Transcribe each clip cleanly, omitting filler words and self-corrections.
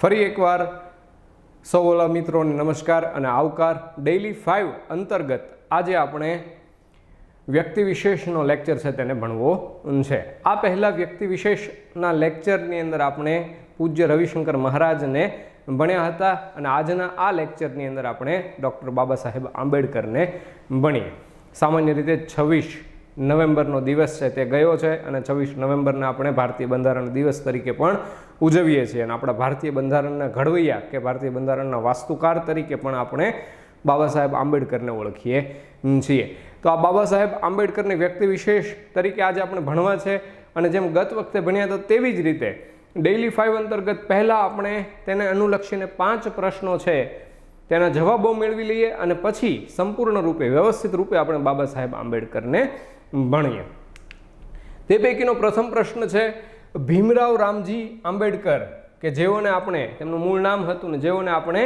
ફરી એકવાર સૌ ઓલા મિત્રોને નમસ્કાર અને આવકાર। ડેઇલી 5 અંતર્ગત આજે આપણે વ્યક્તિ વિશેષનો લેક્ચર છે તેને ભણવો છે। આ પહેલા વ્યક્તિ વિશેષના લેક્ચરની અંદર આપણે પૂજ્ય રવિશંકર મહારાજને ભણ્યા હતા અને આજના આ લેક્ચરની અંદર આપણે ડૉક્ટર બાબા સાહેબ આંબેડકરને ભણીએ। સામાન્ય રીતે 26 નવેમ્બરનો દિવસ છે તે ગયો છે અને 26 નવેમ્બરને આપણે ભારતીય બંધારણ દિવસ તરીકે પણ ઉજવીએ છીએ અને આપણા ભારતીય બંધારણના ઘડવૈયા કે ભારતીય બંધારણના વાસ્તુકાર તરીકે પણ આપણે બાબા સાહેબ આંબેડકરને ઓળખીએ છીએ। તો આ બાબા સાહેબ આંબેડકરની વ્યક્તિ વિશેષ તરીકે આજે આપણે ભણવા છે અને જેમ ગત વખતે ભણ્યા તો તેવી જ રીતે ડેઇલી 5 અંતર્ગત પહેલાં આપણે તેને અનુલક્ષીને 5 પ્રશ્નો છે તેના જવાબો મેળવી લઈએ અને પછી સંપૂર્ણ રૂપે વ્યવસ્થિત રૂપે આપણે બાબા સાહેબ આંબેડકરને ભણીએ। તે પૈકીનો પ્રથમ પ્રશ્ન છે ભીમરાવ રામજી આંબેડકર કે જેઓને આપણે તેમનું મૂળ નામ હતું ને જેઓને આપણે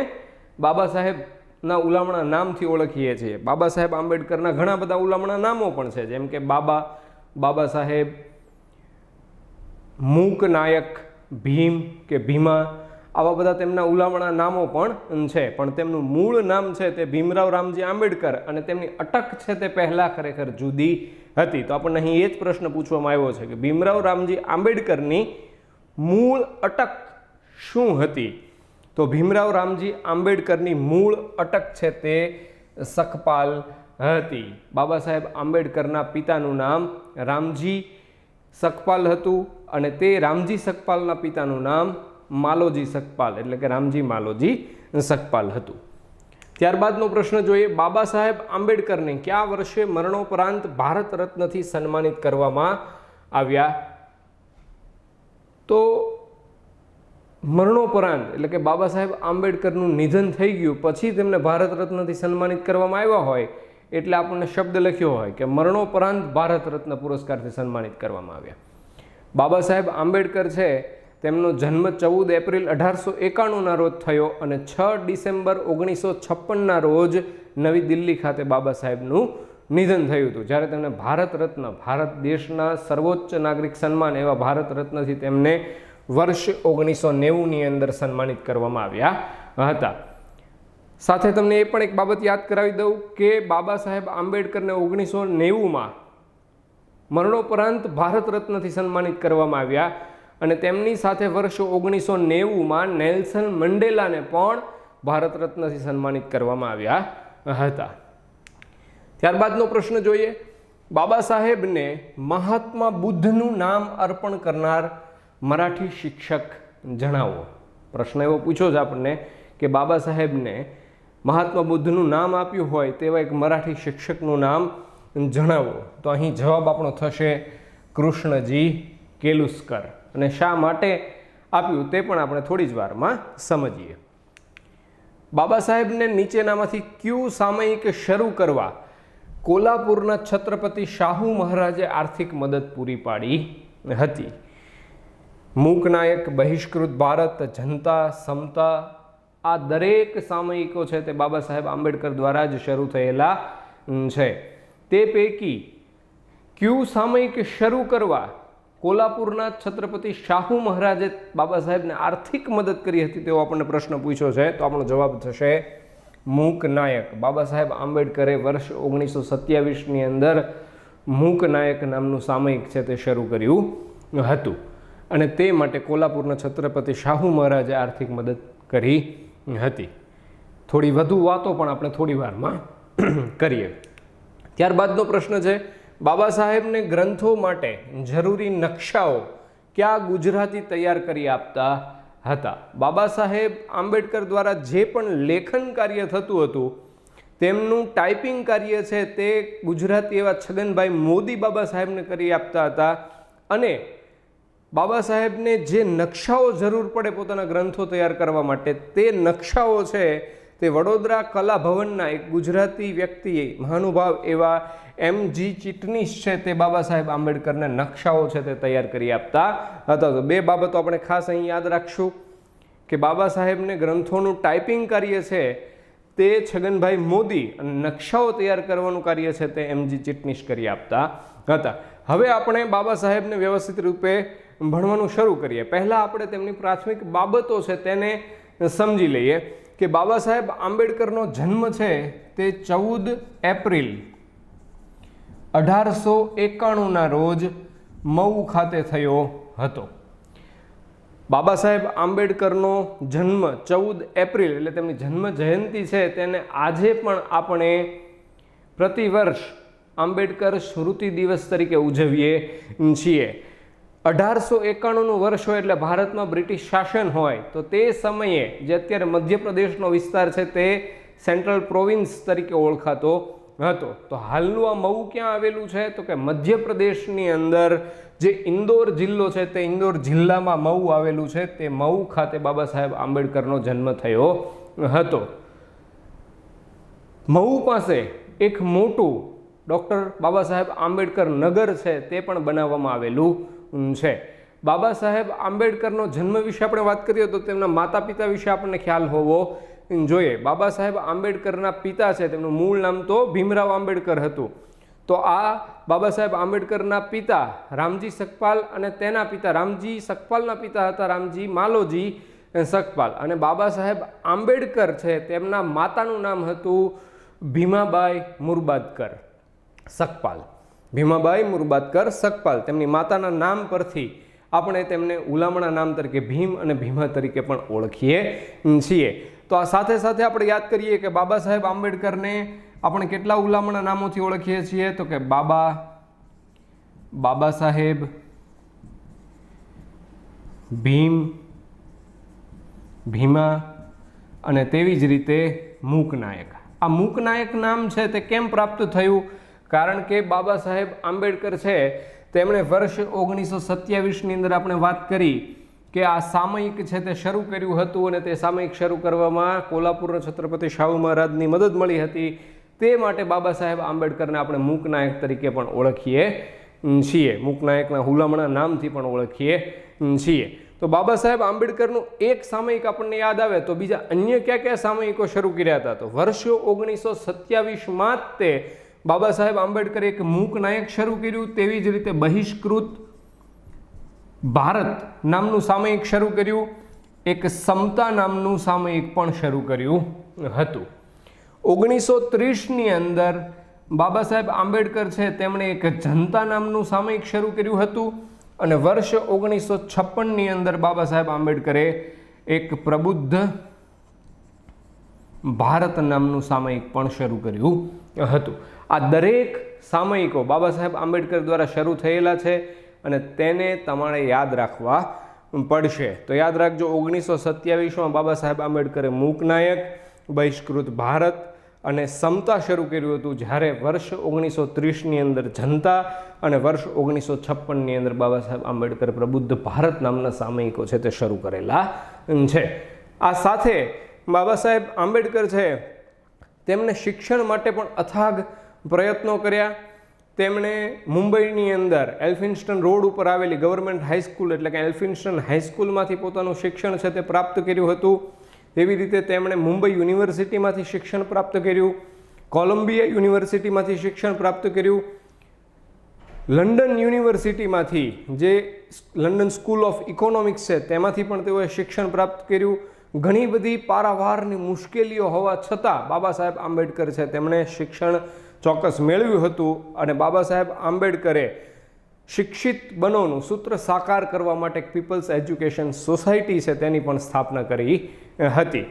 બાબા સાહેબના ઉલામણા નામથી ઓળખીએ છીએ। બાબા સાહેબ આંબેડકરના ઘણા બધા ઉલામણા નામો પણ છે, જેમ કે બાબા સાહેબ, મૂક નાયક, ભીમ કે ભીમા, આવા બધા તેમના ઉલામણા નામો પણ છે, પણ તેમનું મૂળ નામ છે તે ભીમરાવ રામજી આંબેડકર અને તેમની અટક છે તે પહેલાં ખરેખર જુદી હતી। તો આપણને અહીં એ જ પ્રશ્ન પૂછવામાં આવ્યો છે કે ભીમરાવ રામજી આંબેડકરની મૂળ અટક શું હતી? તો ભીમરાવ રામજી આંબેડકરની મૂળ અટક છે તે સખપાલ હતી। બાબા સાહેબ આંબેડકરના પિતાનું નામ રામજી સખપાલ હતું અને તે રામજી સખપાલના પિતાનું નામ માલોજી સખપાલ એટલે કે રામજી માલોજી સખપાલ હતું। ત્યારબાદનો પ્રશ્ન જોઈએ, બાબા સાહેબ આંબેડકરને કયા વર્ષે મરણોપરાંત ભારત રત્નથી સન્માનિત કરવામાં આવ્યા? તો મરણોપરાંત એટલે કે બાબા સાહેબ આંબેડકરનું નિધન થઈ ગયું પછી તેમને ભારત રત્નથી સન્માનિત કરવામાં આવ્યા હોય એટલે આપણને શબ્દ લખ્યો હોય કે મરણોપરાંત ભારત રત્ન પુરસ્કારથી સન્માનિત કરવામાં આવ્યા। બાબા સાહેબ આંબેડકર છે તેમનો જન્મ 14 એપ્રિલ 1891ના રોજ થયો અને 6 ડિસેમ્બર 1956ના રોજ નવી દિલ્હી ખાતે બાબા સાહેબનું નિધન થયું હતું, જ્યારે તેમને ભારત રત્ન, ભારત દેશના સર્વોચ્ચ નાગરિક સન્માન એવા ભારત રત્નથી તેમને વર્ષ 1990ની અંદર સન્માનિત કરવામાં આવ્યા હતા। સાથે તમને એ પણ એક બાબત યાદ કરાવી દઉં કે બાબા સાહેબ આંબેડકરને 1990માં મરણોપરાંત ભારત રત્નથી સન્માનિત કરવામાં આવ્યા અને તેમની સાથે વર્ષ 1990માં નેલ્સન મંડેલાને પણ ભારત રત્નથી સન્માનિત કરવામાં આવ્યા હતા। ત્યારબાદનો પ્રશ્ન જોઈએ, બાબા સાહેબને મહાત્મા બુદ્ધનું નામ અર્પણ કરનાર મરાઠી શિક્ષક જણાવો। પ્રશ્ન એવો પૂછ્યો છે આપણને કે બાબા સાહેબને મહાત્મા બુદ્ધનું નામ આપ્યું હોય તેવા એક મરાઠી શિક્ષકનું નામ જણાવો। તો અહીં જવાબ આપણો થશે કૃષ્ણજી કેલુસ્કર અને શા માટે આપ્યું તે પણ આપણે થોડી જ વારમાં સમજીએ। બાબા સાહેબને નીચેનામાંથી કયું સામયિક શરૂ કરવા કોલ્હાપુરના છત્રપતિ શાહુ મહારાજે આર્થિક મદદ પૂરી પાડી હતી? મૂકનાયક, બહિષ્કૃત ભારત, જનતા, સમતા, આ દરેક સામયિકો છે તે બાબા સાહેબ આંબેડકર દ્વારા જ શરૂ થયેલા છે। તે પૈકી કયું સામયિક શરૂ કરવા કોલ્હાપુરના છત્રપતિ શાહુ મહારાજે બાબા સાહેબને આર્થિક મદદ કરી હતી તેવો આપણને પ્રશ્ન પૂછ્યો છે, તો આપણો જવાબ થશે મૂકનાયક। બાબા સાહેબ આંબેડકરે વર્ષ 1927ની અંદર મૂકનાયક નામનું સામયિક છે તે શરૂ કર્યું હતું અને તે માટે કોલ્હાપુરના છત્રપતિ શાહુ મહારાજે આર્થિક મદદ કરી હતી। થોડી વધુ વાતો પણ આપણે થોડી વારમાં કરીએ। ત્યારબાદનો પ્રશ્ન છે, બાબા સાહેબને ગ્રંથો માટે જરૂરી નકશાઓ કયા ગુજરાતી તૈયાર કરી આપતા હતા? બાબા સાહેબ આંબેડકર દ્વારા જે પણ લેખન કાર્ય થતું હતું તેમનું ટાઈપિંગ કાર્ય છે તે ગુજરાતી એવા છગનભાઈ મોદી બાબા સાહેબને કરી આપતા હતા અને બાબા સાહેબને જે નકશાઓ જરૂર પડે પોતાના ગ્રંથો તૈયાર કરવા માટે તે નકશાઓ છે તે વડોદરા કલા ભવનના એક ગુજરાતી વ્યક્તિ મહાનુભાવ એવા MG ચિટનીસ છે તે બાબા સાહેબ આંબેડકરને નકશાઓ છે તે તૈયાર કરી આપતા હતા। તો બે બાબતો આપણે ખાસ અહીં યાદ રાખશું કે બાબા સાહેબને ગ્રંથોનું ટાઈપિંગ કાર્ય છે તે છગનભાઈ મોદી અને નકશાઓ તૈયાર કરવાનું કાર્ય છે તે MG ચિટનીસ કરી આપતા હતા। હવે આપણે બાબા સાહેબને વ્યવસ્થિત રૂપે ભણવાનું શરૂ કરીએ. પહેલાં આપણે તેમની પ્રાથમિક બાબતો છે તેને સમજી લઈએ કે બાબા સાહેબ આંબેડકરનો જન્મ છે તે 14 એપ્રિલ 1891ના રોજ મહુ ખાતે થયો હતો. બાબા સાહેબ આંબેડકરનો જન્મ 14 એપ્રિલ એટલે તેમની જન્મ જયંતિ છે તેને આજે પણ આપણે પ્રતિવર્ષ આંબેડકર સ્મૃતિ દિવસ તરીકે ઉજવીએ છીએ. 1891નું વર્ષ હોય એટલે ભારતમાં બ્રિટિશ શાસન હોય તો તે સમયે જે અત્યારે મધ્યપ્રદેશનો વિસ્તાર છે તે સેન્ટ્રલ પ્રોવિન્સ તરીકે ઓળખાતો હતો. તો હાલનું આ મહુ ક્યાં આવેલું છે તો કે મધ્યપ્રદેશની અંદર જે ઇન્દોર જિલ્લો છે તે ઇન્દોર જિલ્લામાં મહુ આવેલું છે. તે મહુ ખાતે બાબા સાહેબ આંબેડકરનો જન્મ થયો હતો. મહુ પાસે એક મોટું ડૉક્ટર બાબા સાહેબ આંબેડકર નગર છે તે પણ બનાવવામાં આવેલું છે. બાબા સાહેબ આંબેડકરનો જન્મ વિશે આપણે વાત કરીએ તો તેમના માતા પિતા વિશે આપણને ખ્યાલ હોવો જોઈએ. બાબા સાહેબ આંબેડકરના પિતા છે તેમનું મૂળ નામ તો ભીમરાવ આંબેડકર હતું. તો આ બાબા સાહેબ આંબેડકરના પિતા રામજી સકપાલ અને તેના પિતા રામજી સકપાલના પિતા હતા રામજી માલોજી સકપાલ અને બાબા સાહેબ આંબેડકર છે તેમના માતાનું નામ હતું ભીમાબાઈ મુરબાદકર સકપાલ. ભીમાબાઈ મુરબાદકર સકપાલ તેમની માતાના નામ પરથી આપણે તેમને હુલામણા નામ તરીકે ભીમ અને ભીમા તરીકે પણ ઓળખીએ છીએ. તો આ સાથે સાથે આપણે યાદ કરીએ કે બાબા સાહેબ આંબેડકરને આપણે કેટલા હુલામણા નામોથી ઓળખીએ છીએ તો કે બાબા સાહેબ, ભીમ, ભીમા અને તેવી જ રીતે મૂકનાયક. આ મૂકનાયક નામ છે તે કેમ પ્રાપ્ત થયું? કારણ કે બાબા સાહેબ આંબેડકર છે તેમણે વર્ષ 1927ની અંદર આપણે વાત કરી કે આ સામયિક છે તે શરૂ કર્યું હતું અને તે સામયિક શરૂ કરવામાં કોલ્હાપુરના છત્રપતિ શાહુ મહારાજની મદદ મળી હતી. તે માટે બાબા સાહેબ આંબેડકરને આપણે મૂકનાયક તરીકે પણ ઓળખીએ છીએ. મૂકનાયકના હુલામણા નામથી પણ ઓળખીએ છીએ. તો બાબા સાહેબ આંબેડકરનું એક સામયિક આપણને યાદ આવે તો બીજા અન્ય કયા કયા સામયિકો શરૂ કર્યા હતા? તો વર્ષ 1927માં જ તે બાબા સાહેબ આંબેડકરે એક મૂકનાયક શરૂ કર્યું. તેવી જ રીતે બહિષ્કૃત ભારત નામનું સામયિક શરૂ કર્યું. એક સમતા નામનું સામયિક પણ શરૂ કર્યું હતું. 1930ની અંદર બાબા સાહેબ આંબેડકર છે તેમણે એક જનતા નામનું સામયિક શરૂ કર્યું હતું અને વર્ષ 1956ની અંદર બાબા સાહેબ આંબેડકરે એક પ્રબુદ્ધ ભારત નામનું સામયિક પણ શરૂ કર્યું હતું. આ દરેક સામયિકો બાબા સાહેબ આંબેડકર દ્વારા શરૂ થયેલા છે અને તેને તમારે યાદ રાખવા પડશે. તો યાદ રાખજો 1927માં બાબા સાહેબ આંબેડકરે મૂકનાયક, બહિષ્કૃત ભારત અને સમતા શરૂ કર્યું હતું, જ્યારે વર્ષ 1930ની અંદર જનતા અને વર્ષ 1956ની અંદર બાબા સાહેબ આંબેડકર પ્રબુદ્ધ ભારત નામના સામયિકો છે તે શરૂ કરેલા છે. આ સાથે બાબા સાહેબ આંબેડકર છે તેમને શિક્ષણ માટે પણ અથાગ પ્રયત્નો કર્યા. તેમણે મુંબઈની અંદર એલ્ફિન્સ્ટન રોડ ઉપર આવેલી ગવર્મેન્ટ હાઈસ્કૂલ એટલે કે એલ્ફિન્સ્ટન હાઈસ્કૂલમાંથી પોતાનું શિક્ષણ છે તે પ્રાપ્ત કર્યું હતું. તેવી રીતે તેમણે મુંબઈ યુનિવર્સિટીમાંથી શિક્ષણ પ્રાપ્ત કર્યું, કોલંબિયા યુનિવર્સિટીમાંથી શિક્ષણ પ્રાપ્ત કર્યું, લંડન યુનિવર્સિટીમાંથી જે લંડન સ્કૂલ ઓફ ઇકોનોમિક્સ છે તેમાંથી પણ તેઓએ શિક્ષણ પ્રાપ્ત કર્યું. ઘણી બધી પારાવારની મુશ્કેલીઓ હોવા છતાં બાબા સાહેબ આંબેડકર છે તેમણે શિક્ષણ ચોક્કસ મેળવ્યું હતું અને બાબા સાહેબ આંબેડકરે શિક્ષિત બનોનું સૂત્ર સાકાર કરવા માટે પીપલ્સ એજ્યુકેશન સોસાયટી છે તેની પણ સ્થાપના કરી હતી.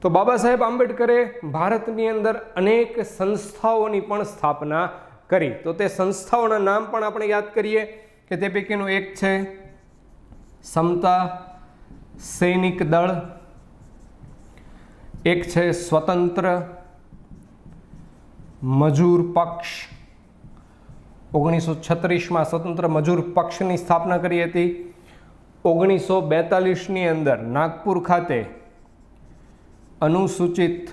તો બાબા સાહેબ આંબેડકરે ભારતની અંદર અનેક સંસ્થાઓની પણ સ્થાપના કરી. તો તે સંસ્થાઓના નામ પણ આપણે યાદ કરીએ કે તે પૈકીનું એક છે સમતા સૈનિક દળ, એક છે સ્વતંત્ર મજૂર પક્ષ. 1936માં સ્વતંત્ર મજૂર પક્ષની સ્થાપના કરી હતી. 1942ની અંદર નાગપુર ખાતે અનુસૂચિત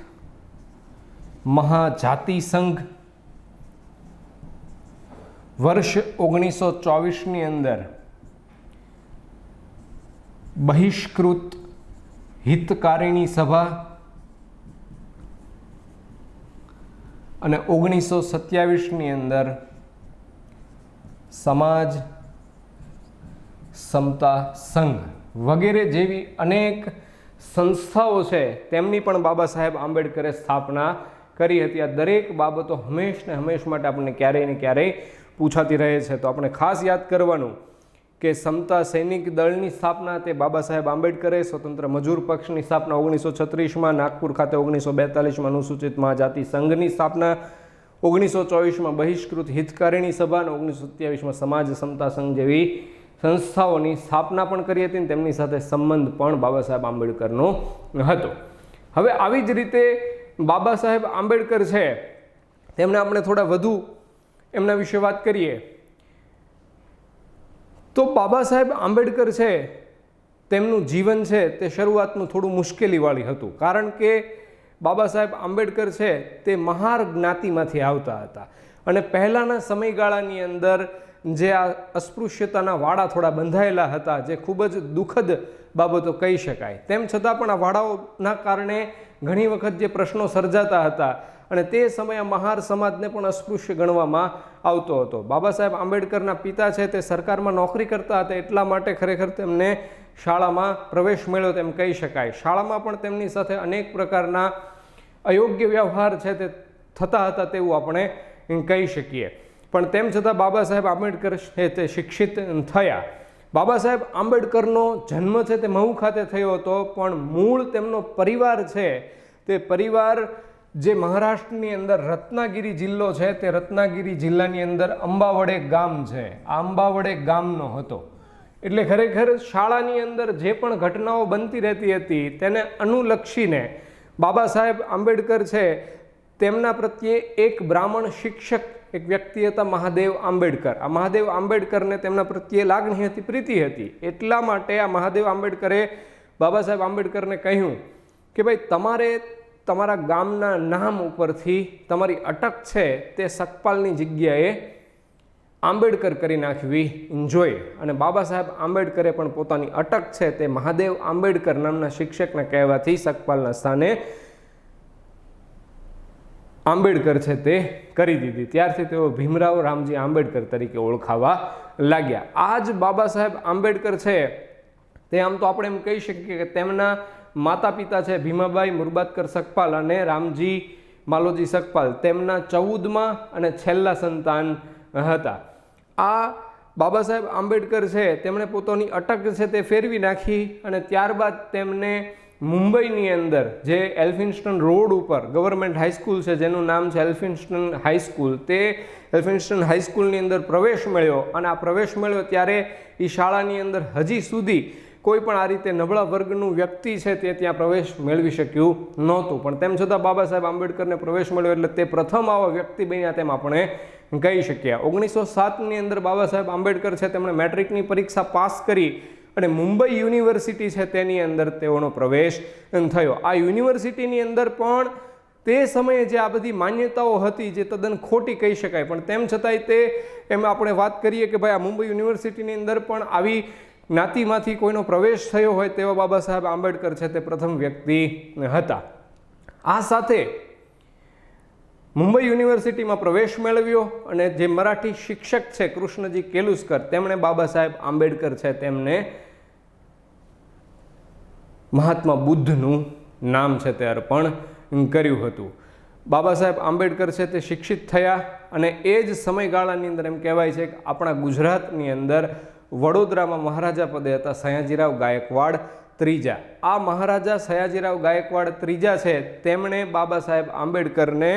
મહાજાતિ સંઘ. વર્ષ 1924ની અંદર બહિષ્કૃત હિતકારિણી સભા અને 1927ની અંદર સમાજ સમતા સંઘ વગેરે જેવી અનેક સંસ્થાઓ છે તેમની પણ બાબા સાહેબ આંબેડકરે સ્થાપના કરી હતી. આ દરેક બાબતો હંમેશ ને હંમેશ માટે આપણને ક્યારેય ને ક્યારેય પૂછાતી રહે છે. તો આપણે ખાસ યાદ કરવાનું કે સમતા સૈનિક દળની સ્થાપના તે બાબા સાહેબ આંબેડકરે, સ્વતંત્ર મજૂર પક્ષની સ્થાપના 1936માં, નાગપુર ખાતે 1942માં અનુસૂચિત મહાજાતિ સંઘની સ્થાપના, 1924માં બહિષ્કૃત હિતકારીણી સભા અને 1927માં સમાજ સમતા સંઘ જેવી સંસ્થાઓની સ્થાપના પણ કરી હતી. તેમની સાથે સંબંધ પણ બાબા સાહેબ આંબેડકરનો હતો. હવે આવી જ રીતે બાબા સાહેબ આંબેડકર છે તેમને આપણે થોડા વધુ એમના વિશે વાત કરીએ તો બાબા સાહેબ આંબેડકર છે તેમનું જીવન છે તે શરૂઆતનું થોડું મુશ્કેલીવાળી હતું. કારણ કે બાબા સાહેબ આંબેડકર છે તે મહાર જ્ઞાતિમાંથી આવતા હતા અને પહેલાંના સમયગાળાની અંદર જે આ અસ્પૃશ્યતાના વાડા થોડા બંધાયેલા હતા, જે ખૂબ જ દુઃખદ બાબતો કહી શકાય. તેમ છતાં પણ આ વાડાઓના કારણે ઘણી વખત જે પ્રશ્નો સર્જાતા હતા અને તે સમયે મહાર સમાજને પણ અસ્પૃશ્ય ગણવામાં આવતો હતો. બાબા સાહેબ આંબેડકરના પિતા છે તે સરકારમાં નોકરી કરતા હતા, એટલા માટે ખરેખર તેમને શાળામાં પ્રવેશ મળ્યો તેમ કહી શકાય. શાળામાં પણ તેમની સાથે અનેક પ્રકારના અયોગ્ય વ્યવહાર છે તે થતા હતા તેવું આપણે કહી શકીએ. પણ તેમ છતાં બાબા સાહેબ આંબેડકર છે તે શિક્ષિત થયા. બાબા સાહેબ આંબેડકરનો જન્મ છે તે મહુ ખાતે થયો હતો, પણ મૂળ તેમનો પરિવાર છે તે પરિવાર જે મહારાષ્ટ્રની અંદર રત્નાગીરી જિલ્લો છે તે રત્નાગીરી જિલ્લાની અંદર અંબાવડે ગામ છે, આ અંબાવડે ગામનો હતો. એટલે ખરેખર શાળાની અંદર જે પણ ઘટનાઓ બનતી રહેતી હતી તેને અનુલક્ષીને બાબા સાહેબ આંબેડકર છે તેમના પ્રત્યે એક બ્રાહ્મણ શિક્ષક એક વ્યક્તિ હતા મહાદેવ આંબેડકર. આ મહાદેવ આંબેડકરને તેમના પ્રત્યે લાગણી હતી, પ્રીતિ હતી. એટલા માટે આ મહાદેવ આંબેડકરે બાબા સાહેબ આંબેડકરને કહ્યું કે ભાઈ તમારે તમારા ગામના નામ ઉપરથી તમારી અટક છે તે સકપાલની જગ્યાએ આંબેડકર કરી નાખવી જોઈએ. અને બાબા સાહેબ આંબેડકરે પણ પોતાની અટક છે તે મહાદેવ આંબેડકર નામના શિક્ષકને કહેવાથી સકપાલના સ્થાને આંબેડકર છે તે કરી દીધી. ત્યારથી તેઓ ભીમરાવ રામજી આંબેડકર તરીકે ઓળખાવા લાગ્યા. આ જ બાબા સાહેબ આંબેડકર છે તે આમ તો આપણે એમ કહી શકીએ કે તેમના માતા પિતા છે ભીમાબાઈ મુરબાદકર સકપાલ અને રામજી માલોજી સકપાલ તેમના 14મા અને છેલ્લા સંતાન હતા. આ બાબા સાહેબ આંબેડકર છે તેમણે પોતાની અટક છે તે ફેરવી નાખી અને ત્યારબાદ તેમને મુંબઈની અંદર જે એલ્ફિન્સ્ટન રોડ ઉપર ગવર્મેન્ટ હાઈસ્કૂલ છે જેનું નામ છે એલ્ફિન્સ્ટન હાઈસ્કૂલ, તે એલ્ફિન્સ્ટન હાઈસ્કૂલની અંદર પ્રવેશ મળ્યો. અને આ પ્રવેશ મળ્યો ત્યારે એ શાળાની અંદર હજી સુધી કોઈ પણ આ રીતે નબળા વર્ગનું વ્યક્તિ છે તે ત્યાં પ્રવેશ મેળવી શક્યું નહોતું. પણ તેમ છતાં બાબા સાહેબ આંબેડકરને પ્રવેશ મળ્યો એટલે તે પ્રથમ આવા વ્યક્તિ બન્યા તેમ આપણે કહી શકીએ. 1907ની અંદર બાબા સાહેબ આંબેડકર છે તેમણે મેટ્રિકની પરીક્ષા પાસ કરી અને મુંબઈ યુનિવર્સિટી છે તેની અંદર તેઓનો પ્રવેશ થયો. આ યુનિવર્સિટીની અંદર પણ તે સમયે જે આ બધી માન્યતાઓ હતી જે તદ્દન ખોટી કહી શકાય, પણ તેમ છતાંય તે એમ આપણે વાત કરીએ કે ભાઈ આ મુંબઈ યુનિવર્સિટીની અંદર પણ આવી જ્ઞાતિમાંથી કોઈનો પ્રવેશ થયો હોય તેવા બાબા સાહેબ આંબેડકર છે તે પ્રથમ વ્યક્તિ હતા. આ સાથે મુંબઈ યુનિવર્સિટીમાં પ્રવેશ મેળવ્યો અને જે મરાઠી શિક્ષક છે કૃષ્ણજી કેલુસ્કર તેમણે બાબા સાહેબ આંબેડકર છે તેમને મહાત્મા બુદ્ધનું નામ છે તે અર્પણ કર્યું હતું. બાબા સાહેબ આંબેડકર છે તે શિક્ષિત થયા અને એ જ સમયગાળાની અંદર એમ કહેવાય છે કે આપણા ગુજરાતની અંદર વડોદરામાં મહારાજા પદે હતા સયાજીરાવ ગાયકવાડ ત્રીજા. આ મહારાજા સયાજીરાવ ગાયકવાડ ત્રીજા છે તેમણે બાબા સાહેબ આંબેડકરને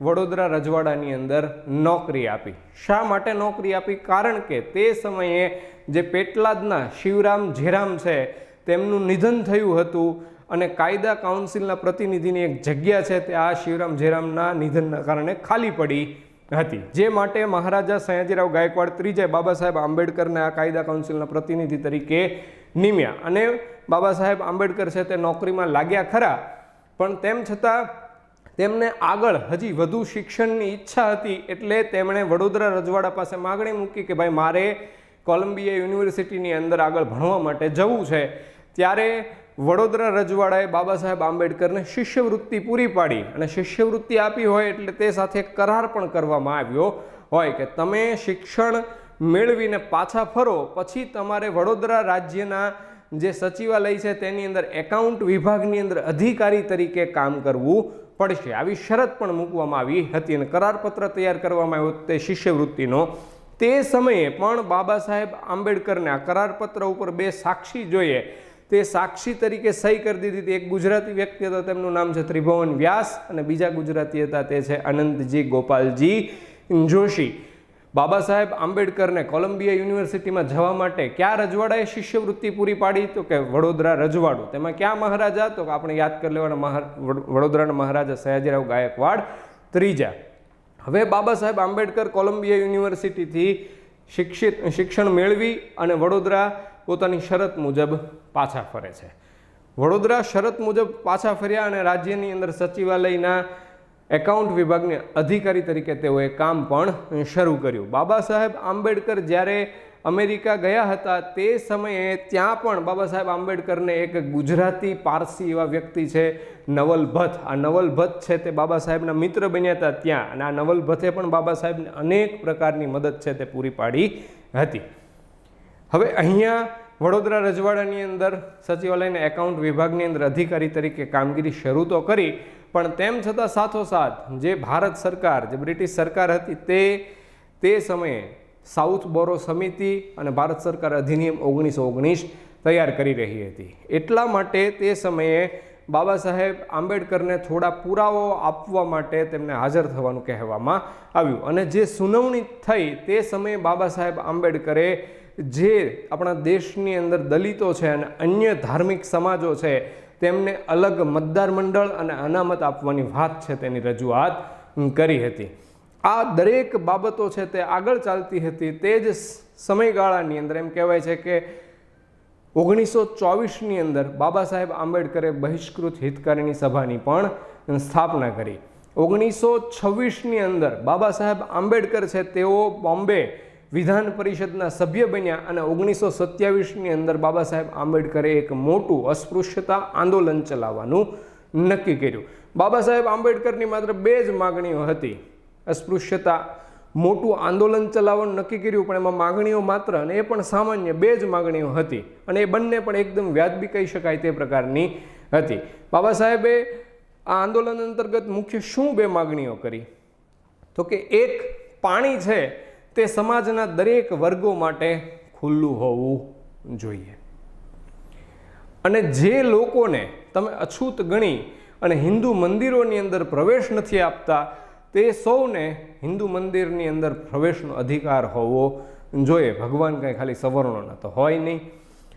વડોદરા રજવાડાની અંદર નોકરી આપી. શા માટે નોકરી આપી? કારણ કે તે સમયે જે પેટલાદના શિવરામ ઝેરામ છે તેમનું નિધન થયું હતું અને કાયદા કાઉન્સિલના પ્રતિનિધિની એક જગ્યા છે તે આ શિવરામ ઝેરામના નિધનના કારણે ખાલી પડી હતી. જે માટે મહારાજા સયાજીરાવ ગાયકવાડ ત્રીજાએ બાબા સાહેબ આંબેડકરને આ કાયદા કાઉન્સિલના પ્રતિનિધિ તરીકે નિમ્યા અને બાબા સાહેબ આંબેડકર છે તે નોકરીમાં લાગ્યા ખરા, પણ તેમ છતાં તેમને આગળ હજી વધુ શિક્ષણની ઈચ્છા હતી એટલે તેમણે વડોદરા રજવાડા પાસે માગણી મૂકી કે ભાઈ મારે કોલંબિયા યુનિવર્સિટીની અંદર આગળ ભણવા માટે જવું છે. ત્યારે વડોદરા રજવાડાએ બાબા સાહેબ આંબેડકરને શિષ્યવૃત્તિ પૂરી પાડી અને શિષ્યવૃત્તિ આપી હોય એટલે તે સાથે કરાર પણ કરવામાં આવ્યો હોય કે તમે શિક્ષણ મેળવીને પાછા ફરો પછી તમારે વડોદરા રાજ્યના જે સચિવાલય છે તેની અંદર એકાઉન્ટ વિભાગની અંદર અધિકારી તરીકે કામ કરવું પડશે. આવી શરત પણ મૂકવામાં આવી હતી અને કરારપત્ર તૈયાર કરવામાં આવ્યો તે શિષ્યવૃત્તિનો. તે સમયે પણ બાબા સાહેબ આંબેડકરને આ કરારપત્ર ઉપર 2 સાક્ષી જોઈએ, તે સાક્ષી તરીકે સહી કરી દીધી હતી. એક ગુજરાતી વ્યક્તિ હતા, તેમનું નામ છે ત્રિભુવન વ્યાસ, અને બીજા ગુજરાતી હતા તે છે અનંતજી ગોપાલજી જોશી. બાબા સાહેબ આંબેડકરને કોલંબિયા યુનિવર્સિટીમાં જવા માટે કયા રજવાડાએ શિષ્યવૃત્તિ પૂરી પાડી? તો કે વડોદરા રજવાડું. તેમાં કયા મહારાજા? તો કે આપણે યાદ કરી લેવાના વડોદરાના મહારાજા સયાજીરાવ ગાયકવાડ ત્રીજા. હવે બાબા સાહેબ આંબેડકર કોલંબિયા યુનિવર્સિટીથી શિક્ષણ મેળવી અને વડોદરા પોતાની શરત મુજબ પાછા ફરે છે. વડોદરા શરત મુજબ પાછા ફર્યા અને રાજ્યની અંદર સચિવાલયના એકાઉન્ટ વિભાગને અધિકારી તરીકે તેઓએ કામ પણ શરૂ કર્યું. બાબા સાહેબ આંબેડકર જ્યારે અમેરિકા ગયા હતા તે સમયે ત્યાં પણ બાબા સાહેબ આંબેડકરને એક ગુજરાતી પારસી એવા વ્યક્તિ છે નવલ ભટ્ટ. આ નવલ ભટ્ટ છે તે બાબા સાહેબના મિત્ર બન્યા હતા ત્યાં, અને આ નવલ ભટ્ટે પણ બાબા સાહેબને અનેક પ્રકારની મદદ છે તે પૂરી પાડી હતી. હવે અહીંયા વડોદરા રજવાડાની અંદર સચિવાલયના એકાઉન્ટ વિભાગની અંદર અધિકારી તરીકે કામગીરી શરૂ તો કરી, પણ તેમ છતાં સાથોસાથ જે ભારત સરકાર, જે બ્રિટિશ સરકાર હતી તે સમયે સાઉથ બોરો સમિતિ અને ભારત સરકાર અધિનિયમ 1919 તૈયાર કરી રહી હતી. એટલા માટે તે સમયે બાબા સાહેબ આંબેડકરને થોડા પુરાવો આપવા માટે તેમને હાજર થવાનું કહેવામાં આવ્યું. અને જે સુનાવણી થઈ તે સમયે બાબા સાહેબ આંબેડકરે જે આપણા દેશની અંદર દલિતો છે અને અન્ય ધાર્મિક સમાજો છે તેમને અલગ મતદાર મંડળ અને અનામત આપવાની વાત છે તેની રજૂઆત કરી હતી. આ દરેક બાબતો છે તે આગળ ચાલતી હતી. તે જ સમયગાળાની અંદર એમ કહેવાય છે કે 1924ની અંદર બાબા સાહેબ આંબેડકરે બહિષ્કૃત હિતકારીની સભાની પણ સ્થાપના કરી. 1926ની અંદર બાબા સાહેબ આંબેડકર છે તેઓ બોમ્બે વિધાન પરિષદના સભ્ય બન્યા અને 1927ની અંદર બાબા સાહેબ આંબેડકરે એક મોટું અસ્પૃશ્યતા આંદોલન ચલાવવાનું નક્કી કર્યું. બાબા સાહેબ આંબેડકરની માત્ર 2 જ માગણીઓ હતી. અસ્પૃશ્યતા મોટું આંદોલન ચલાવવાનું નક્કી કર્યું, પણ એમાં માગણીઓ માત્ર, અને એ પણ સામાન્ય 2 જ માગણીઓ હતી, અને એ બંને પણ એકદમ વ્યાજબી કહી શકાય તે પ્રકારની હતી. બાબા સાહેબે આ આંદોલન અંતર્ગત મુખ્ય શું 2 માગણીઓ કરી? તો કે એક, પાણી છે તે સમાજના દરેક વર્ગો માટે ખુલ્લું હોવું જોઈએ, અને જે લોકોને તમે અછૂત ગણી અને હિન્દુ મંદિરોની અંદર પ્રવેશ નથી આપતા તે સૌને હિન્દુ મંદિરની અંદર પ્રવેશનો અધિકાર હોવો જોઈએ. ભગવાન કંઈ ખાલી સવર્ણોના તો હોય નહીં.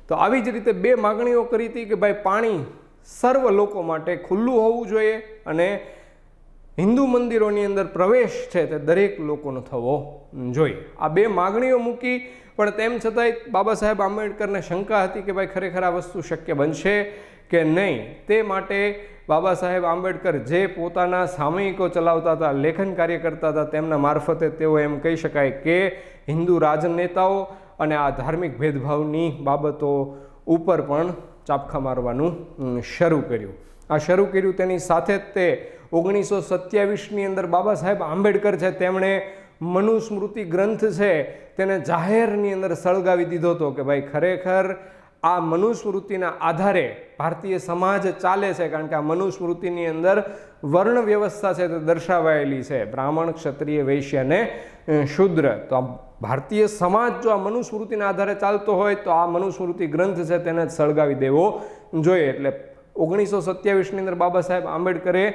તો આવી જ રીતે 2 માગણીઓ કરી હતી કે ભાઈ પાણી સર્વ લોકો માટે ખુલ્લું હોવું જોઈએ અને હિન્દુ મંદિરોની અંદર પ્રવેશ છે તે દરેક લોકોનો થવો જોઈએ. આ 2 માગણીઓ મૂકી, પણ તેમ છતાંય બાબા સાહેબ આંબેડકરને શંકા હતી કે ભાઈ ખરેખર આ વસ્તુ શક્ય બનશે કે નહીં. તે માટે બાબા સાહેબ આંબેડકર જે પોતાના સામયિકો ચલાવતા હતા, લેખન કાર્ય કરતા હતા, તેમના મારફતે તેઓ એમ કહી શકાય કે હિન્દુ રાજનેતાઓ અને આ ધાર્મિક ભેદભાવની બાબતો ઉપર પણ ચાપખા મારવાનું શરૂ કર્યું. આ શરૂ કર્યું તેની સાથે જ તે 1927ની અંદર બાબા સાહેબ આંબેડકર છે તેમણે મનુસ્મૃતિ ગ્રંથ છે તેને જાહેરની અંદર સળગાવી દીધો હતો કે ભાઈ ખરેખર આ મનુસ્મૃતિના આધારે ભારતીય સમાજ ચાલે છે, કારણ કે આ મનુસ્મૃતિની અંદર વર્ણ વ્યવસ્થા છે તે દર્શાવાયેલી છે, બ્રાહ્મણ, ક્ષત્રિય, વૈશ્ય અને શૂદ્ર. તો આ ભારતીય સમાજ જો આ મનુસ્મૃતિના આધારે ચાલતો હોય તો આ મનુસ્મૃતિ ગ્રંથ છે તેને સળગાવી દેવો જોઈએ. એટલે 1927ની અંદર બાબા સાહેબ આંબેડકરે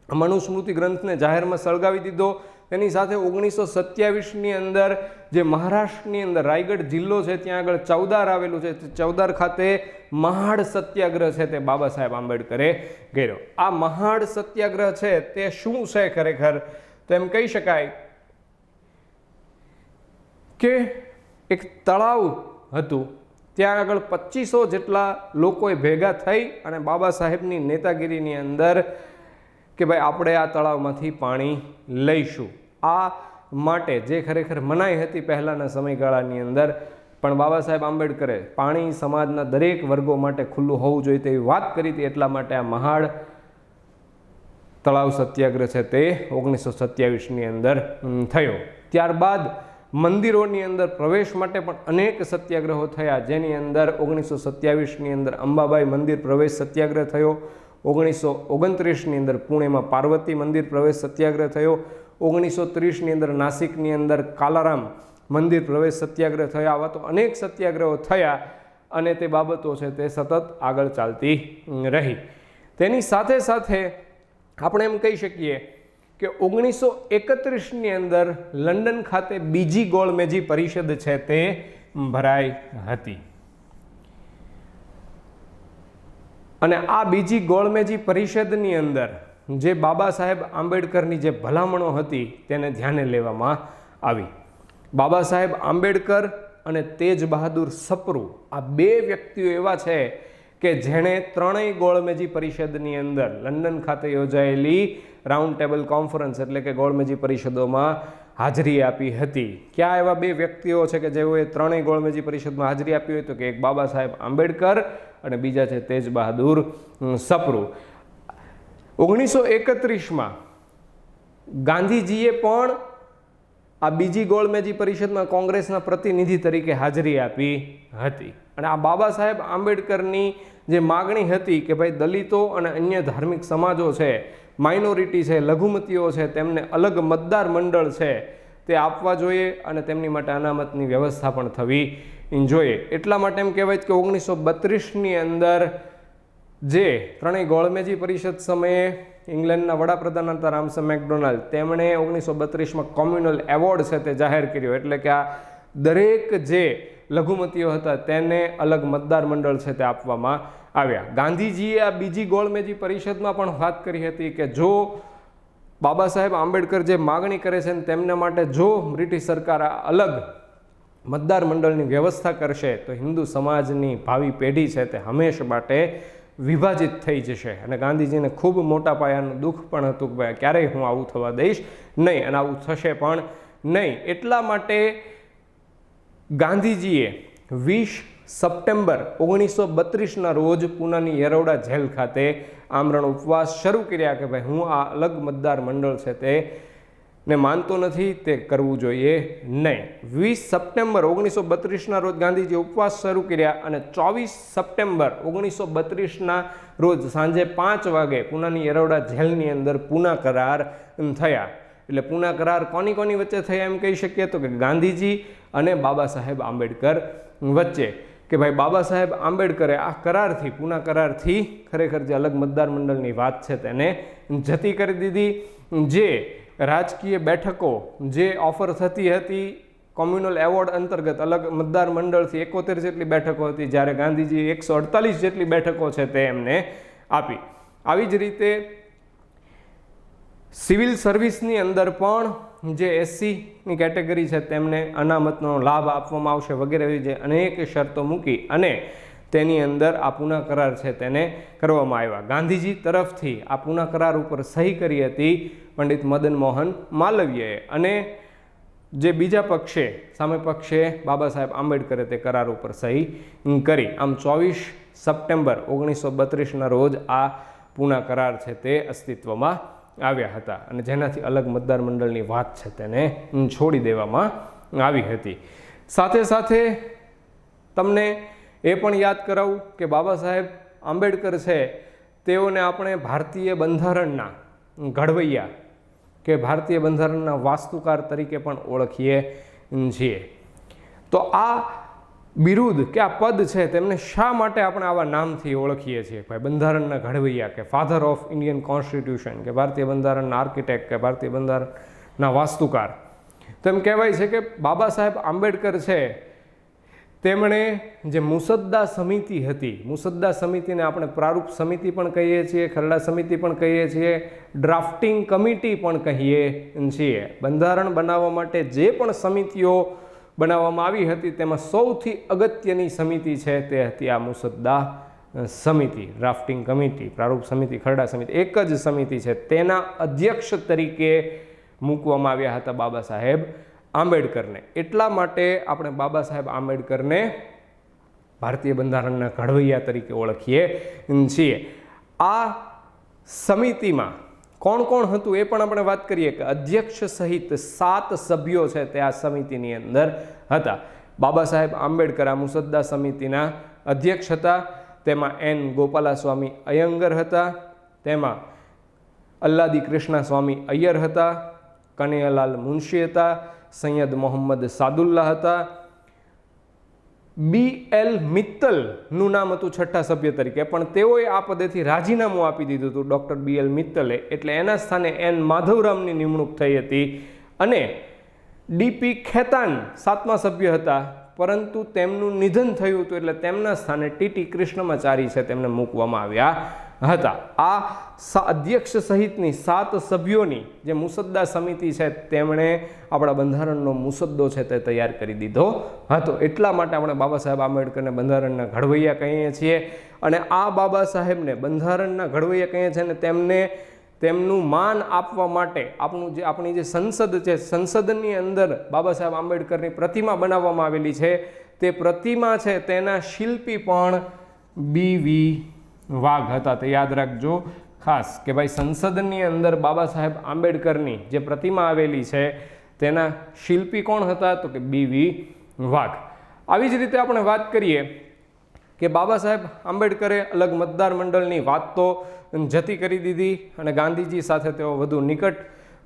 મનુસ્મૃતિ ગ્રંથને જાહેરમાં સળગાવી દીધો. તેની સાથે 1927ની અંદર જે મહારાષ્ટ્રની અંદર રાયગઢ જિલ્લો છે ત્યાં આગળ ચૌદાર આવેલું છે, ચૌદાર ખાતે મહાડ સત્યાગ્રહ છે તે બાબા સાહેબ આંબેડકરે કર્યો. આ મહાડ સત્યાગ્રહ છે તે શું છે ખરેખર? તો એમ કહી શકાય કે એક તળાવ હતું, ત્યાં આગળ 2500 જેટલા લોકોએ ભેગા થઈ અને બાબા સાહેબની નેતાગીરીની અંદર કે ભાઈ આપણે આ તળાવમાંથી પાણી લઈશું. આ માટે જે ખરેખર મનાઈ હતી પહેલાંના સમયગાળાની અંદર, પણ બાબા સાહેબ આંબેડકરે પાણી સમાજના દરેક વર્ગો માટે ખુલ્લું હોવું જોઈએ તેવી વાત કરી હતી. એટલા માટે આ મહાડ તળાવ સત્યાગ્રહ છે તે 1927ની અંદર થયો. ત્યારબાદ મંદિરોની અંદર પ્રવેશ માટે પણ અનેક સત્યાગ્રહો થયા, જેની અંદર 1927ની અંદર અંબાબાઈ મંદિર પ્રવેશ સત્યાગ્રહ થયો, 1929ની અંદર પુણેમાં પાર્વતી મંદિર પ્રવેશ સત્યાગ્રહ થયો, 1930ની અંદર નાસિકની અંદર કાલારામ મંદિર પ્રવેશ સત્યાગ્રહ થયા. આવા તો અનેક સત્યાગ્રહો થયા અને તે બાબતો છે તે સતત આગળ ચાલતી રહી. તેની સાથે સાથે આપણે એમ કહી શકીએ કે 1931ની અંદર લંડન ખાતે બીજી ગોળમેજી પરિષદ છે તે ભરાઈ હતી અને આ બીજી ગોળમેજી પરિષદની અંદર જે બાબા સાહેબ આંબેડકરની જે ભલામણો હતી તેને ધ્યાને લેવામાં આવી. બાબા સાહેબ આંબેડકર અને તેજ બહાદુર સપ્રુ આ બે વ્યક્તિઓ એવા છે કે જેણે ત્રણેય ગોળમેજી પરિષદની અંદર લંડન ખાતે યોજાયેલી રાઉન્ડ ટેબલ કોન્ફરન્સ એટલે કે ગોળમેજી પરિષદોમાં હાજરી આપી હતી. ક્યાં એવા બે વ્યક્તિઓ છે કે જેઓએ ત્રણેય ગોળમેજી પરિષદમાં હાજરી આપી હોય? તો કે એક બાબા સાહેબ આંબેડકર અને બીજા છે તેજ બહાદુર સપ્રુ. 1931માં ગાંધીજીએ પણ આ બીજી ગોળમેજી પરિષદમાં કોંગ્રેસના પ્રતિનિધિ તરીકે હાજરી આપી હતી અને આ બાબા સાહેબ આંબેડકરની જે માગણી હતી કે ભાઈ દલિતો અને અન્ય ધાર્મિક સમાજો છે, માઇનોરિટી છે, લઘુમતીઓ છે, તેમને અલગ મતદાર મંડળ છે તે આપવા જોઈએ અને તેમની માટે અનામતની વ્યવસ્થા પણ થવી જોઈએ. એટલા માટે એમ કહેવાય કે 1932ની અંદર જે ત્રણેય ગોળમેજી પરિષદ સમયે ઇંગ્લેન્ડના વડાપ્રધાન હતા રામસર મેકડોનાલ્ડ, તેમણે 1932માં કોમ્યુનલ એવોર્ડ છે તે જાહેર કર્યો. એટલે કે આ દરેક જે લઘુમતીઓ હતા તેને અલગ મતદાર મંડળ છે તે આપવામાં આવ્યા. ગાંધીજીએ આ બીજી ગોળમેજી પરિષદમાં પણ વાત કરી હતી કે જો બાબા સાહેબ આંબેડકર જે માગણી કરે છે તેમના માટે જો બ્રિટિશ સરકાર અલગ મતદાર મંડળની વ્યવસ્થા કરશે તો હિન્દુ સમાજની ભાવિ પેઢી છે તે હંમેશા માટે વિભાજિત થઈ જશે. અને ગાંધીજીને ખૂબ મોટા પાયાનું દુઃખ પણ હતું કે ભાઈ ક્યારેય હું આવું થવા દઈશ નહીં અને આવું થશે પણ નહીં. એટલા માટે ગાંધીજીએ 20 સપ્ટેમ્બર 1932ના રોજ પૂનાની યરોડા જેલ ખાતે આમરણ ઉપવાસ શરૂ કર્યા કે ભાઈ હું આ અલગ મતદાર મંડળ છે તે ને માનતો નથી, તે કરવું જોઈએ નહીં. 20 સપ્ટેમ્બર 1932ના રોજ ગાંધીજી ઉપવાસ શરૂ કર્યા અને 24 સપ્ટેમ્બર 1932ના રોજ સાંજે 5 વાગે પૂનાની યરોડા જેલની અંદર પૂના કરાર થયા. એટલે પૂના કરાર કોની કોની વચ્ચે થયા એમ કહી શકીએ તો કે ગાંધીજી અને બાબા સાહેબ આંબેડકર વચ્ચે. કે ભાઈ બાબા સાહેબ આંબેડકરે આ કરારથી, પૂના કરારથી ખરેખર જે અલગ મતદાર મંડળની વાત છે તેને જતી કરી દીધી. જે રાજકીય બેઠકો જે ઓફર થતી હતી કોમ્યુનલ એવોર્ડ અંતર્ગત અલગ મતદાર મંડળથી 71 જેટલી બેઠકો હતી, જ્યારે ગાંધીજી 148 જેટલી બેઠકો છે તે એમને આપી. આવી જ રીતે સિવિલ સર્વિસની અંદર પણ જે એસસીની કેટેગરી છે તેમને અનામતનો લાભ આપવામાં આવશે વગેરે જે અનેક શરતો મૂકી અને તેની અંદર આ પૂના કરાર છે તેને કરવામાં આવ્યા. ગાંધીજી તરફથી આ પૂના કરાર ઉપર સહી કરી હતી પંડિત મદન મોહન માલવીયાએ અને જે બીજા પક્ષે સામે પક્ષે બાબા સાહેબ આંબેડકરે તે કરાર ઉપર સહી કરી. આમ 24 સપ્ટેમ્બર 1932ના રોજ આ પૂના કરાર છે તે અસ્તિત્વમાં આવ્યા હતા અને જેનાથી અલગ મતદાર મંડળની વાત છે તેને છોડી દેવામાં આવી હતી. સાથે સાથે તમને એ પણ યાદ કરાવું કે બાબા સાહેબ આંબેડકર છે તેઓને આપણે ભારતીય બંધારણના ઘડવૈયા કે ભારતીય બંધારણના વાસ્તુકાર તરીકે પણ ઓળખીએ છીએ. તો આ બિરુદ કે આ પદ છે તેમને શા માટે આપણે આવા નામથી ઓળખીએ છીએ? ભાઈ બંધારણના ઘડવૈયા કે ફાધર ઓફ ઇન્ડિયન કોન્સ્ટિટ્યુશન કે ભારતીય બંધારણના આર્કિટેક્ટ કે ભારતીય બંધારણના વાસ્તુકાર. તો એમ કહેવાય છે કે બાબા સાહેબ આંબેડકર છે તેમણે જે મુસદ્દા સમિતિ હતી, મુસદ્દા સમિતિને આપણે પ્રારૂપ સમિતિ પણ કહીએ છીએ, ખરડા સમિતિ પણ કહીએ છીએ, ડ્રાફ્ટિંગ કમિટી પણ કહીએ છીએ. બંધારણ બનાવવા માટે જે પણ સમિતિઓ બનાવવામાં આવી હતી તેમાં સૌથી અગત્યની સમિતિ છે તે હતી આ મુસદ્દા સમિતિ. ડ્રાફ્ટિંગ કમિટી, પ્રારૂપ સમિતિ, ખરડા સમિતિ એક જ સમિતિ છે. તેના અધ્યક્ષ તરીકે મૂકવામાં આવ્યા હતા બાબા સાહેબ આંબેડકરને. એટલા માટે આપણે બાબા સાહેબ આંબેડકરને ભારતીય બંધારણના ઘડવૈયા તરીકે ઓળખીએ છીએ. આ સમિતિમાં કોણ કોણ હતું એ પણ આપણે વાત કરીએ કે અધ્યક્ષ સહિત 7 સભ્યો છે તે આ સમિતિની અંદર હતા. બાબા સાહેબ આંબેડકર આ મુસદ્દા સમિતિના અધ્યક્ષ હતા. તેમાં એન ગોપાલાસ્વામી અયંગર હતા, તેમાં અલ્લાદી કૃષ્ણા સ્વામી અય્યર હતા, કનૈયાલાલ મુનશી હતા, સૈયદ મોહમ્મદ સાદુલ્લા હતા, BL મિત્તલનું નામ હતું છઠ્ઠા સભ્ય તરીકે, પણ તેઓએ આ પદેથી રાજીનામું આપી દીધું હતું ડૉક્ટર BL મિત્તલે, એટલે એના સ્થાને એન માધવરામની નિમણૂક થઈ હતી. અને DP ખેતાન 7મા સભ્ય હતા, પરંતુ તેમનું નિધન થયું હતું એટલે તેમના સ્થાને TT કૃષ્ણમાચારી છે તેમને મૂકવામાં આવ્યા હતા. આ અધ્યક્ષ સહિતની 7 સભ્યોની જે મુસદ્દા સમિતિ છે તેમણે આપણા બંધારણનો મુસદ્દો છે તે તૈયાર કરી દીધો હતો. એટલા માટે આપણે બાબા સાહેબ આંબેડકરને બંધારણના ઘડવૈયા કહીએ છીએ. અને આ બાબા સાહેબને બંધારણના ઘડવૈયા કહીએ છીએ અને તેમને તેમનું માન આપવા માટે આપણી જે સંસદ છે, સંસદની અંદર બાબા સાહેબ આંબેડકરની પ્રતિમા બનાવવામાં આવેલી છે. તે પ્રતિમા છે તેના શિલ્પી પણ BV વાઘ હતા. તે યાદ રાખજો ખાસ કે ભાઈ સંસદની અંદર બાબા સાહેબ આંબેડકરની જે પ્રતિમા આવેલી છે તેના શિલ્પી કોણ હતા? તો કે BV વાઘ. આવી જ રીતે આપણે વાત કરીએ કે બાબા સાહેબ આંબેડકરે અલગ મતદાર મંડળની વાત તો જતી કરી દીધી અને ગાંધીજી સાથે તેઓ વધુ નિકટ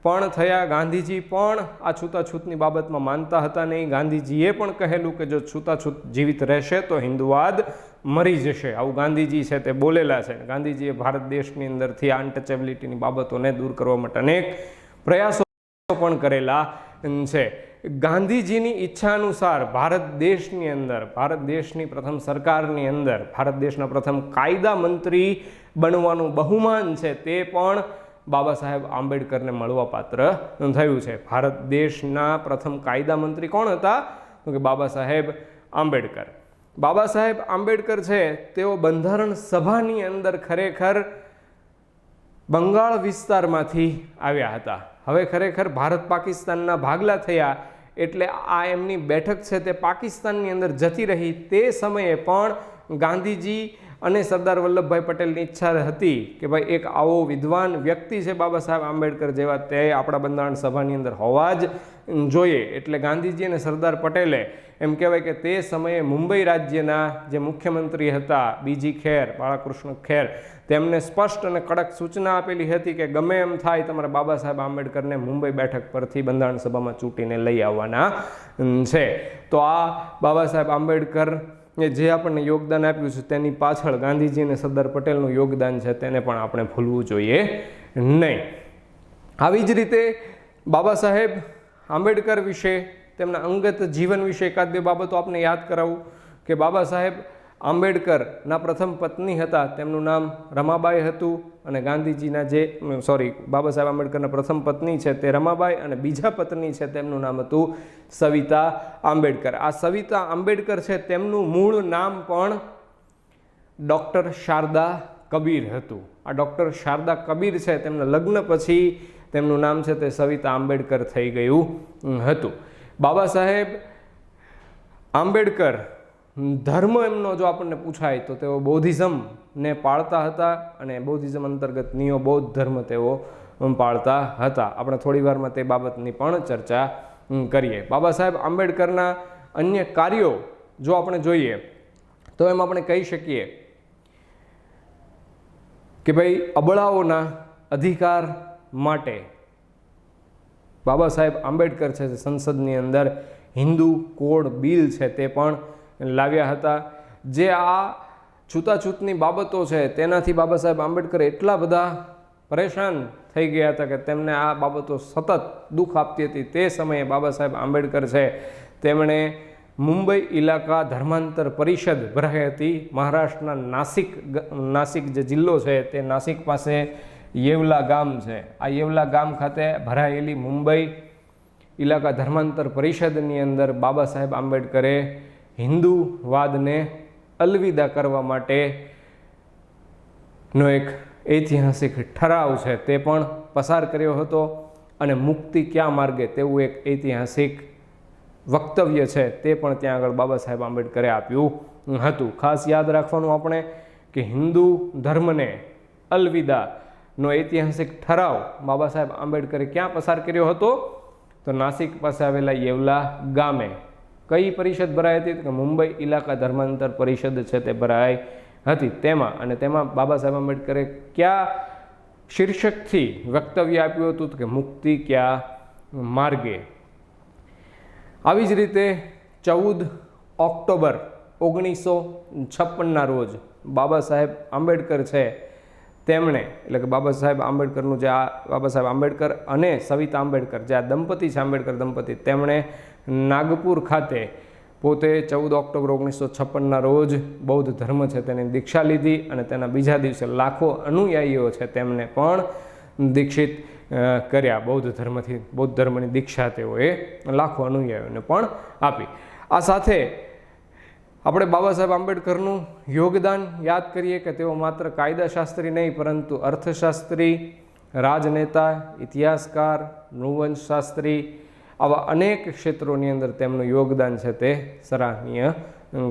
પણ થયા. ગાંધીજી પણ આ છૂતાછૂતની બાબતમાં માનતા હતા નહીં. ગાંધીજીએ પણ કહેલું કે જો છૂતાછૂત જીવિત રહેશે તો હિન્દુવાદ મરી જશે, આવું ગાંધીજી છે તે બોલેલા છે. ગાંધીજીએ ભારત દેશની અંદરથી અનટચેબિલિટીની બાબતોને દૂર કરવા માટે અનેક પ્રયાસો પણ કરેલા છે. ગાંધીજીની ઈચ્છા અનુસાર ભારત દેશની અંદર, ભારત દેશની પ્રથમ સરકારની અંદર ભારત દેશના પ્રથમ કાયદા મંત્રી બનવાનું બહુમાન છે તે પણ બાબા સાહેબ આંબેડકરને મળવા પાત્ર થયું છે. ભારત દેશના પ્રથમ કાયદા મંત્રી કોણ હતા? તો કે બાબા સાહેબ આંબેડકર. બાબા સાહેબ આંબેડકર છે તેઓ બંધારણ સભાની અંદર ખરેખર બંગાળ વિસ્તારમાંથી આવ્યા હતા. હવે ખરેખર ભારત પાકિસ્તાનના ભાગલા થયા એટલે આ એમની બેઠક છે તે પાકિસ્તાનની અંદર જતી રહી. તે સમયે પણ ગાંધીજી અને સરદાર વલ્લભભાઈ પટેલની ઈચ્છા હતી કે ભાઈ એક આવો વિદ્વાન વ્યક્તિ છે બાબા સાહેબ આંબેડકર જેવા, તે આપણા બંધારણ સભાની અંદર હોવા જ જોઈએ. એટલે ગાંધીજી અને સરદાર પટેલે એમ કહેવાય કે તે સમયે મુંબઈ રાજ્યના જે મુખ્યમંત્રી હતા BG ખેર, બાળકૃષ્ણ ખેર, તેમને સ્પષ્ટ અને કડક સૂચના આપેલી હતી કે ગમે એમ થાય તમારે બાબા સાહેબ આંબેડકરને મુંબઈ બેઠક પરથી બંધારણ સભામાં ચૂંટીને લઈ આવવાના છે. તો આ બાબા સાહેબ આંબેડકર જે આપણને યોગદાન આપ્યું છે તેની પાછળ ગાંધીજી અને સરદાર પટેલનું યોગદાન છે તેને પણ આપણે ભૂલવું જોઈએ નહીં. આવી જ રીતે બાબા સાહેબ આંબેડકર વિશે, તેમના અંગત જીવન વિશે એકાદ બે બાબતો આપણે યાદ કરાવું કે બાબા સાહેબ આંબેડકરના પ્રથમ પત્ની હતા તેમનું નામ રમાબાઈ હતું અને ગાંધીજીના બાબા સાહેબ આંબેડકરના પ્રથમ પત્ની છે તે રમાબાઈ અને બીજા પત્ની છે તેમનું નામ હતું સવિતા આંબેડકર. આ સવિતા આંબેડકર છે તેમનું મૂળ નામ પણ ડૉક્ટર શારદા કબીર હતું. આ ડૉક્ટર શારદા કબીર છે તેમના લગ્ન પછી તેમનું નામ છે તે સવિતા આંબેડકર થઈ ગયું હતું. બાબા સાહેબ આંબેડકર ધર્મ એમનો જો આપણને પૂછાય તો તેઓ બૌદ્ધિઝમને પાળતા હતા અને બૌદ્ધિઝમ અંતર્ગત નિયો બૌદ્ધ ધર્મ તેઓ પાળતા હતા. આપણે થોડી વારમાં તે બાબતની પણ ચર્ચા કરીએ. બાબા સાહેબ આંબેડકરના અન્ય કાર્યો જો આપણે જોઈએ તો એમ આપણે કહી શકીએ કે ભાઈ અબળાઓના અધિકાર માટે બાબા સાહેબ આંબેડકર છે સંસદની અંદર હિન્દુ કોડ બિલ છે તે પણ લાવ્યા હતા. જે આ છૂતાછૂતની બાબતો છે તેનાથી બાબા સાહેબ આંબેડકર એટલા બધા પરેશાન થઈ ગયા હતા કે તેમને આ બાબતો સતત દુઃખ આપતી હતી. તે સમયે બાબા સાહેબ આંબેડકર છે તેમણે મુંબઈ ઇલાકા ધર્માંતર પરિષદ ભરાઈ હતી. મહારાષ્ટ્રના નાસિક જે જિલ્લો છે તે નાસિક પાસે યેવલા ગામ છે. આ યેવલા ગામ ખાતે ભરાયેલી મુંબઈ ઇલાકા ધર્માંતર પરિષદની અંદર બાબા સાહેબ આંબેડકરે હિન્દુવાદને અલવિદા કરવા માટેનો એક ઐતિહાસિક ઠરાવ છે તે પણ પસાર કર્યો હતો અને મુક્તિ ક્યાં માર્ગે તેવું એક ઐતિહાસિક વક્તવ્ય છે તે પણ ત્યાં આગળ બાબા સાહેબ આંબેડકરે આપ્યું હતું. ખાસ યાદ રાખવાનું આપણે કે હિન્દુ ધર્મને અલવિદા નો ઐતિહાસિક ઠરાવ બાબા સાહેબ આંબેડકરે ક્યાં પસાર કર્યો હતો? તો નાસિક પાસે આવેલા યેવલા ગામે. કઈ પરિષદ ભરાઈ હતી? કે મુંબઈ ઇલાકા ધર્માંતર પરિષદ છે તે ભરાઈ હતી. તેમાં બાબા સાહેબ આંબેડકરે કયા શીર્ષકથી વક્તવ્ય આપ્યું હતું? કે મુક્તિ ક્યાં માર્ગે. આવી જ રીતે 14 ઓક્ટોબર 1956ના રોજ બાબા સાહેબ આંબેડકર છે તેમણે, એટલે કે બાબા સાહેબ આંબેડકરનું જે આ બાબા સાહેબ આંબેડકર અને સવિતા આંબેડકર જે આ દંપતી છે, આંબેડકર દંપતી, તેમણે નાગપુર ખાતે પોતે 14 ઓક્ટોબર 1956ના રોજ બૌદ્ધ ધર્મ છે તેની દીક્ષા લીધી અને તેના બીજા દિવસે લાખો અનુયાયીઓ છે તેમને પણ દીક્ષિત કર્યા. બૌદ્ધ ધર્મની દીક્ષા તેઓએ લાખો અનુયાયીઓને પણ આપી. આ સાથે આપણે બાબા સાહેબ આંબેડકરનું યોગદાન યાદ કરીએ કે તેઓ માત્ર કાયદાશાસ્ત્રી નહીં પરંતુ અર્થશાસ્ત્રી, રાજનેતા, ઇતિહાસકાર, નૃવંશશાસ્ત્રી, આવા અનેક ક્ષેત્રોની અંદર તેમનું યોગદાન છે તે સરાહનીય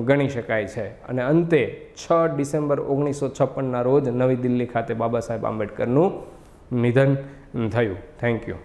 ગણી શકાય છે. અને અંતે 6 ડિસેમ્બર 1956ના રોજ નવી દિલ્હી ખાતે બાબા સાહેબ આંબેડકરનું નિધન થયું. Thank you.